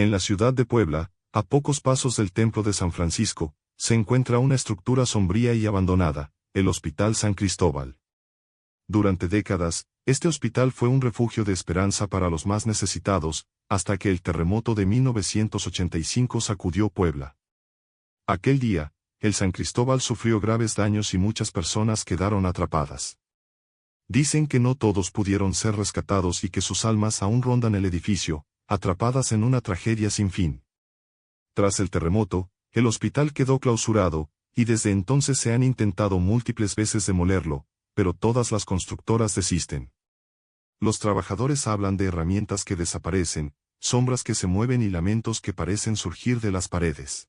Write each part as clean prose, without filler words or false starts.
En la ciudad de Puebla, a pocos pasos del Templo de San Francisco, se encuentra una estructura sombría y abandonada, el Hospital San Cristóbal. Durante décadas, este hospital fue un refugio de esperanza para los más necesitados, hasta que el terremoto de 1985 sacudió Puebla. Aquel día, el San Cristóbal sufrió graves daños y muchas personas quedaron atrapadas. Dicen que no todos pudieron ser rescatados y que sus almas aún rondan el edificio, atrapadas en una tragedia sin fin. Tras el terremoto, el hospital quedó clausurado, y desde entonces se han intentado múltiples veces demolerlo, pero todas las constructoras desisten. Los trabajadores hablan de herramientas que desaparecen, sombras que se mueven y lamentos que parecen surgir de las paredes.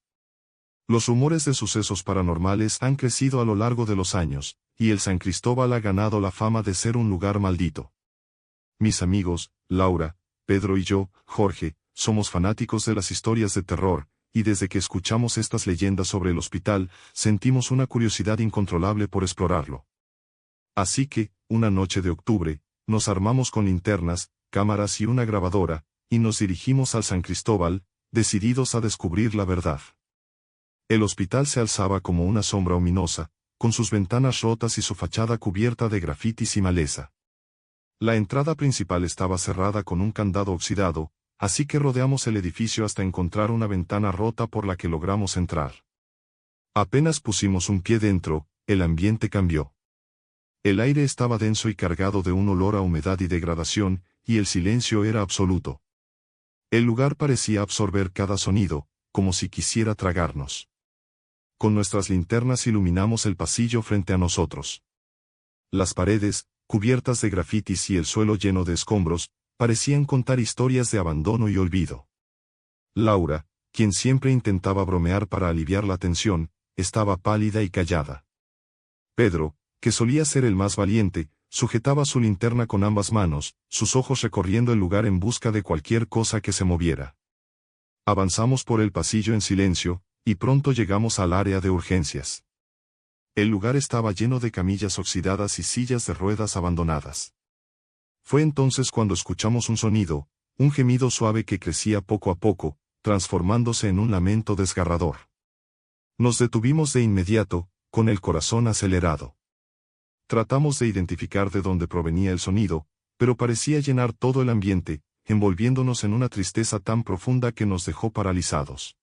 Los rumores de sucesos paranormales han crecido a lo largo de los años, y el San Cristóbal ha ganado la fama de ser un lugar maldito. Mis amigos, Laura, Pedro y yo, Jorge, somos fanáticos de las historias de terror, y desde que escuchamos estas leyendas sobre el hospital, sentimos una curiosidad incontrolable por explorarlo. Así que, una noche de octubre, nos armamos con linternas, cámaras y una grabadora, y nos dirigimos al San Cristóbal, decididos a descubrir la verdad. El hospital se alzaba como una sombra ominosa, con sus ventanas rotas y su fachada cubierta de grafitis y maleza. La entrada principal estaba cerrada con un candado oxidado, así que rodeamos el edificio hasta encontrar una ventana rota por la que logramos entrar. Apenas pusimos un pie dentro, el ambiente cambió. El aire estaba denso y cargado de un olor a humedad y degradación, y el silencio era absoluto. El lugar parecía absorber cada sonido, como si quisiera tragarnos. Con nuestras linternas iluminamos el pasillo frente a nosotros. Las paredes, cubiertas de grafitis y el suelo lleno de escombros, parecían contar historias de abandono y olvido. Laura, quien siempre intentaba bromear para aliviar la tensión, estaba pálida y callada. Pedro, que solía ser el más valiente, sujetaba su linterna con ambas manos, sus ojos recorriendo el lugar en busca de cualquier cosa que se moviera. Avanzamos por el pasillo en silencio, y pronto llegamos al área de urgencias. El lugar estaba lleno de camillas oxidadas y sillas de ruedas abandonadas. Fue entonces cuando escuchamos un sonido, un gemido suave que crecía poco a poco, transformándose en un lamento desgarrador. Nos detuvimos de inmediato, con el corazón acelerado. Tratamos de identificar de dónde provenía el sonido, pero parecía llenar todo el ambiente, envolviéndonos en una tristeza tan profunda que nos dejó paralizados.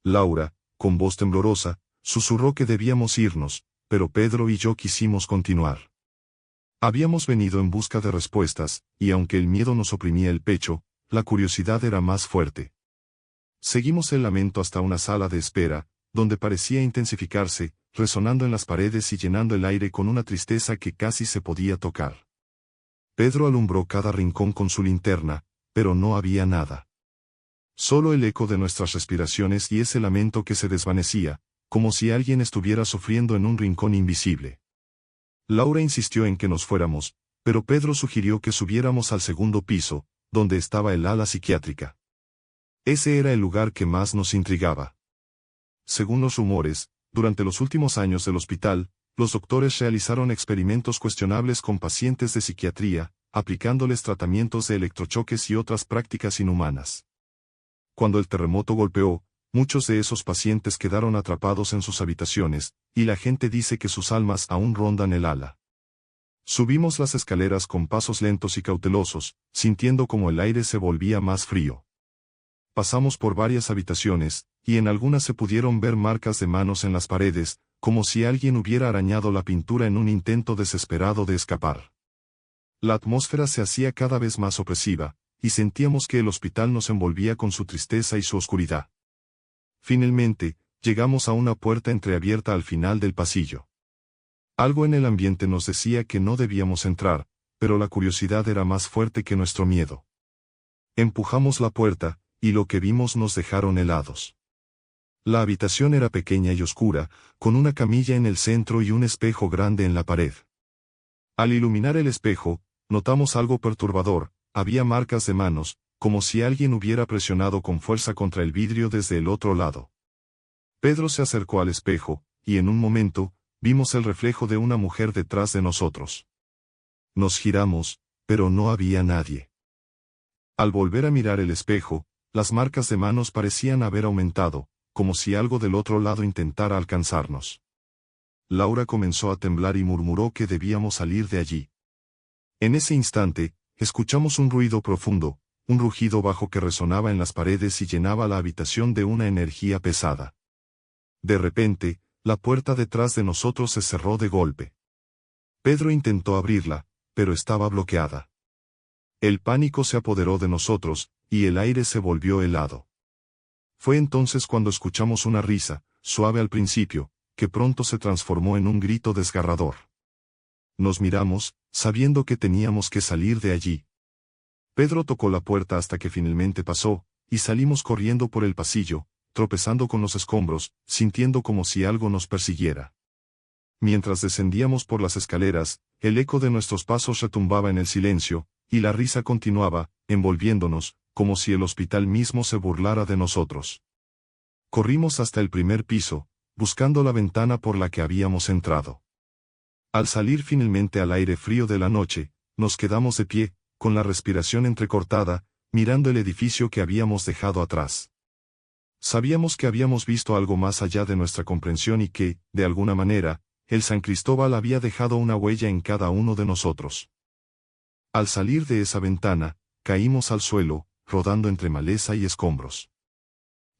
Laura, con voz temblorosa, susurró que debíamos irnos, pero Pedro y yo quisimos continuar. Habíamos venido en busca de respuestas, y aunque el miedo nos oprimía el pecho, la curiosidad era más fuerte. Seguimos el lamento hasta una sala de espera, donde parecía intensificarse, resonando en las paredes y llenando el aire con una tristeza que casi se podía tocar. Pedro alumbró cada rincón con su linterna, pero no había nada. Solo el eco de nuestras respiraciones y ese lamento que se desvanecía, como si alguien estuviera sufriendo en un rincón invisible. Laura insistió en que nos fuéramos, pero Pedro sugirió que subiéramos al segundo piso, donde estaba el ala psiquiátrica. Ese era el lugar que más nos intrigaba. Según los rumores, durante los últimos años del hospital, los doctores realizaron experimentos cuestionables con pacientes de psiquiatría, aplicándoles tratamientos de electrochoques y otras prácticas inhumanas. Cuando el terremoto golpeó, muchos de esos pacientes quedaron atrapados en sus habitaciones, y la gente dice que sus almas aún rondan el ala. Subimos las escaleras con pasos lentos y cautelosos, sintiendo como el aire se volvía más frío. Pasamos por varias habitaciones, y en algunas se pudieron ver marcas de manos en las paredes, como si alguien hubiera arañado la pintura en un intento desesperado de escapar. La atmósfera se hacía cada vez más opresiva, y sentíamos que el hospital nos envolvía con su tristeza y su oscuridad. Finalmente, llegamos a una puerta entreabierta al final del pasillo. Algo en el ambiente nos decía que no debíamos entrar, pero la curiosidad era más fuerte que nuestro miedo. Empujamos la puerta, y lo que vimos nos dejaron helados. La habitación era pequeña y oscura, con una camilla en el centro y un espejo grande en la pared. Al iluminar el espejo, notamos algo perturbador, había marcas de manos, como si alguien hubiera presionado con fuerza contra el vidrio desde el otro lado. Pedro se acercó al espejo, y en un momento, vimos el reflejo de una mujer detrás de nosotros. Nos giramos, pero no había nadie. Al volver a mirar el espejo, las marcas de manos parecían haber aumentado, como si algo del otro lado intentara alcanzarnos. Laura comenzó a temblar y murmuró que debíamos salir de allí. En ese instante, escuchamos un ruido profundo, un rugido bajo que resonaba en las paredes y llenaba la habitación de una energía pesada. De repente, la puerta detrás de nosotros se cerró de golpe. Pedro intentó abrirla, pero estaba bloqueada. El pánico se apoderó de nosotros, y el aire se volvió helado. Fue entonces cuando escuchamos una risa, suave al principio, que pronto se transformó en un grito desgarrador. Nos miramos, sabiendo que teníamos que salir de allí. Pedro tocó la puerta hasta que finalmente pasó, y salimos corriendo por el pasillo, tropezando con los escombros, sintiendo como si algo nos persiguiera. Mientras descendíamos por las escaleras, el eco de nuestros pasos retumbaba en el silencio, y la risa continuaba, envolviéndonos, como si el hospital mismo se burlara de nosotros. Corrimos hasta el primer piso, buscando la ventana por la que habíamos entrado. Al salir finalmente al aire frío de la noche, nos quedamos de pie, con la respiración entrecortada, mirando el edificio que habíamos dejado atrás. Sabíamos que habíamos visto algo más allá de nuestra comprensión y que, de alguna manera, el San Cristóbal había dejado una huella en cada uno de nosotros. Al salir de esa ventana, caímos al suelo, rodando entre maleza y escombros.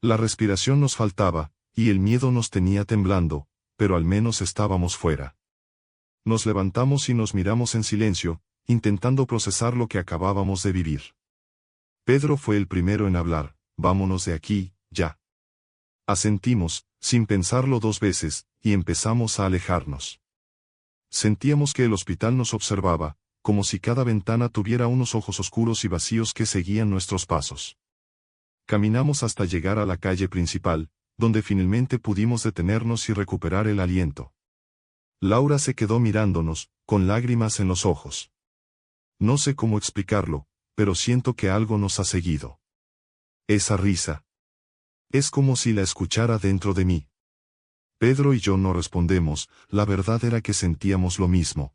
La respiración nos faltaba, y el miedo nos tenía temblando, pero al menos estábamos fuera. Nos levantamos y nos miramos en silencio, intentando procesar lo que acabábamos de vivir. Pedro fue el primero en hablar: «Vámonos de aquí, ya». Asentimos, sin pensarlo dos veces, y empezamos a alejarnos. Sentíamos que el hospital nos observaba, como si cada ventana tuviera unos ojos oscuros y vacíos que seguían nuestros pasos. Caminamos hasta llegar a la calle principal, donde finalmente pudimos detenernos y recuperar el aliento. Laura se quedó mirándonos, con lágrimas en los ojos. No sé cómo explicarlo, pero siento que algo nos ha seguido. Esa risa. Es como si la escuchara dentro de mí. Pedro y yo no respondemos, la verdad era que sentíamos lo mismo.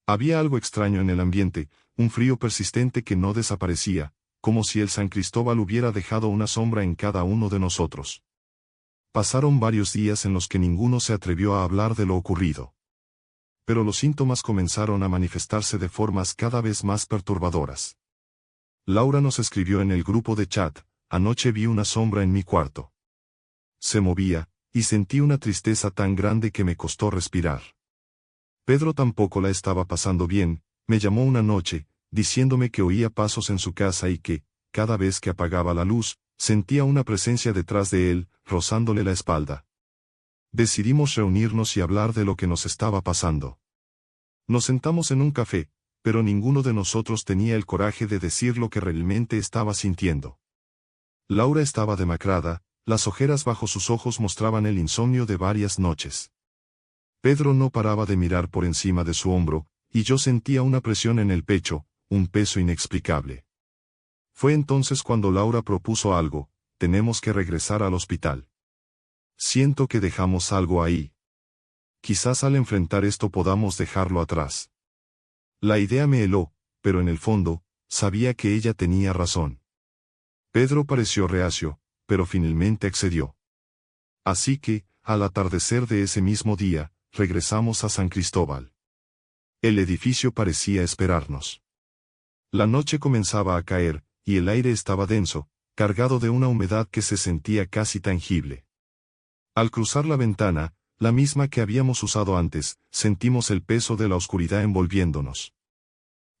Había algo extraño en el ambiente, un frío persistente que no desaparecía, como si el San Cristóbal hubiera dejado una sombra en cada uno de nosotros. Pasaron varios días en los que ninguno se atrevió a hablar de lo ocurrido. Pero los síntomas comenzaron a manifestarse de formas cada vez más perturbadoras. Laura nos escribió en el grupo de chat: «Anoche vi una sombra en mi cuarto. Se movía, y sentí una tristeza tan grande que me costó respirar». Pedro tampoco la estaba pasando bien, me llamó una noche, diciéndome que oía pasos en su casa y que, cada vez que apagaba la luz, sentía una presencia detrás de él, rozándole la espalda. Decidimos reunirnos y hablar de lo que nos estaba pasando. Nos sentamos en un café, pero ninguno de nosotros tenía el coraje de decir lo que realmente estaba sintiendo. Laura estaba demacrada, las ojeras bajo sus ojos mostraban el insomnio de varias noches. Pedro no paraba de mirar por encima de su hombro, y yo sentía una presión en el pecho, un peso inexplicable. Fue entonces cuando Laura propuso algo: «Tenemos que regresar al hospital. Siento que dejamos algo ahí. Quizás al enfrentar esto podamos dejarlo atrás». La idea me heló, pero en el fondo, sabía que ella tenía razón. Pedro pareció reacio, pero finalmente accedió. Así que, al atardecer de ese mismo día, regresamos a San Cristóbal. El edificio parecía esperarnos. La noche comenzaba a caer, y el aire estaba denso, cargado de una humedad que se sentía casi tangible. Al cruzar la ventana, la misma que habíamos usado antes, sentimos el peso de la oscuridad envolviéndonos.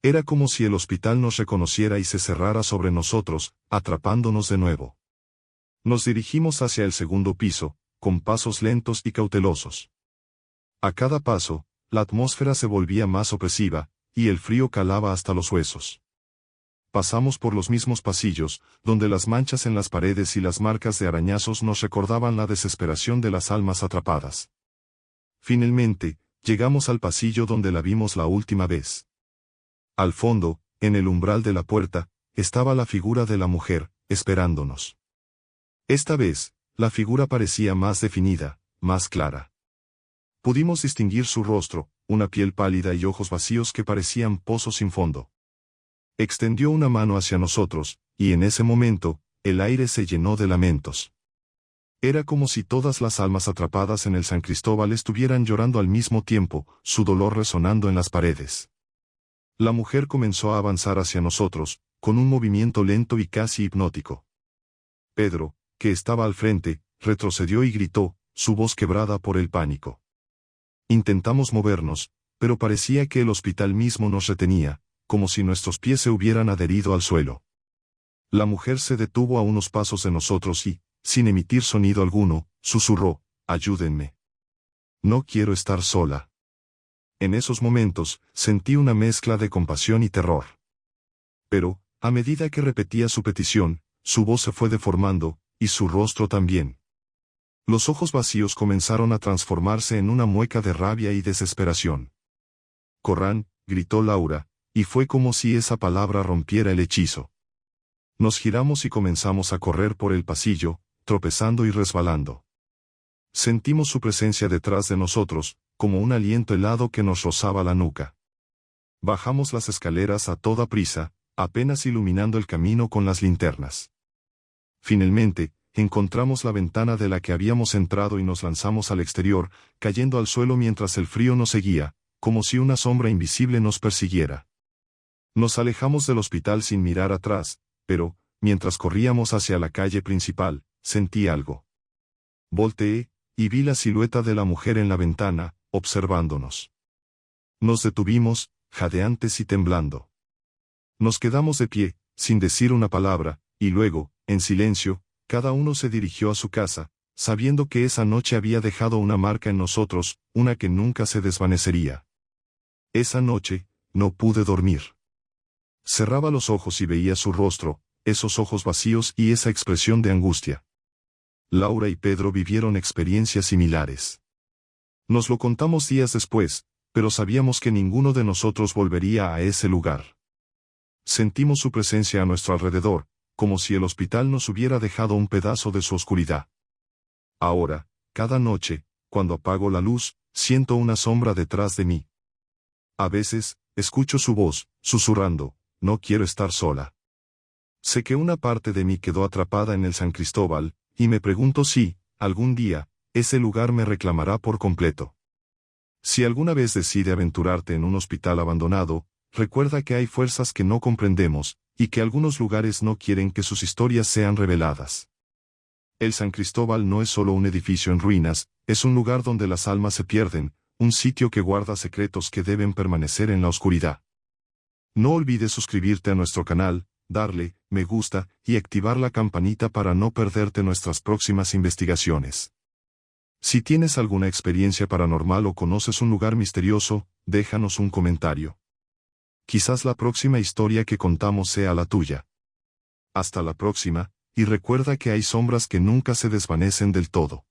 Era como si el hospital nos reconociera y se cerrara sobre nosotros, atrapándonos de nuevo. Nos dirigimos hacia el segundo piso, con pasos lentos y cautelosos. A cada paso, la atmósfera se volvía más opresiva, y el frío calaba hasta los huesos. Pasamos por los mismos pasillos, donde las manchas en las paredes y las marcas de arañazos nos recordaban la desesperación de las almas atrapadas. Finalmente, llegamos al pasillo donde la vimos la última vez. Al fondo, en el umbral de la puerta, estaba la figura de la mujer, esperándonos. Esta vez, la figura parecía más definida, más clara. Pudimos distinguir su rostro, una piel pálida y ojos vacíos que parecían pozos sin fondo. Extendió una mano hacia nosotros, y en ese momento, el aire se llenó de lamentos. Era como si todas las almas atrapadas en el San Cristóbal estuvieran llorando al mismo tiempo, su dolor resonando en las paredes. La mujer comenzó a avanzar hacia nosotros, con un movimiento lento y casi hipnótico. Pedro, que estaba al frente, retrocedió y gritó, su voz quebrada por el pánico. Intentamos movernos, pero parecía que el hospital mismo nos retenía, como si nuestros pies se hubieran adherido al suelo. La mujer se detuvo a unos pasos de nosotros y, sin emitir sonido alguno, susurró, «Ayúdenme. No quiero estar sola». En esos momentos, sentí una mezcla de compasión y terror. Pero, a medida que repetía su petición, su voz se fue deformando, y su rostro también. Los ojos vacíos comenzaron a transformarse en una mueca de rabia y desesperación. «Corran», gritó Laura, y fue como si esa palabra rompiera el hechizo. Nos giramos y comenzamos a correr por el pasillo, tropezando y resbalando. Sentimos su presencia detrás de nosotros, como un aliento helado que nos rozaba la nuca. Bajamos las escaleras a toda prisa, apenas iluminando el camino con las linternas. Finalmente, encontramos la ventana de la que habíamos entrado y nos lanzamos al exterior, cayendo al suelo mientras el frío nos seguía, como si una sombra invisible nos persiguiera. Nos alejamos del hospital sin mirar atrás, pero, mientras corríamos hacia la calle principal, sentí algo. Volteé, y vi la silueta de la mujer en la ventana, observándonos. Nos detuvimos, jadeantes y temblando. Nos quedamos de pie, sin decir una palabra, y luego, en silencio, cada uno se dirigió a su casa, sabiendo que esa noche había dejado una marca en nosotros, una que nunca se desvanecería. Esa noche, no pude dormir. Cerraba los ojos y veía su rostro, esos ojos vacíos y esa expresión de angustia. Laura y Pedro vivieron experiencias similares. Nos lo contamos días después, pero sabíamos que ninguno de nosotros volvería a ese lugar. Sentimos su presencia a nuestro alrededor, como si el hospital nos hubiera dejado un pedazo de su oscuridad. Ahora, cada noche, cuando apago la luz, siento una sombra detrás de mí. A veces, escucho su voz, susurrando, «No quiero estar sola». Sé que una parte de mí quedó atrapada en el San Cristóbal, y me pregunto si, algún día, ese lugar me reclamará por completo. Si alguna vez decide aventurarte en un hospital abandonado, recuerda que hay fuerzas que no comprendemos, y que algunos lugares no quieren que sus historias sean reveladas. El San Cristóbal no es solo un edificio en ruinas, es un lugar donde las almas se pierden, un sitio que guarda secretos que deben permanecer en la oscuridad. No olvides suscribirte a nuestro canal, darle me gusta y activar la campanita para no perderte nuestras próximas investigaciones. Si tienes alguna experiencia paranormal o conoces un lugar misterioso, déjanos un comentario. Quizás la próxima historia que contamos sea la tuya. Hasta la próxima, y recuerda que hay sombras que nunca se desvanecen del todo.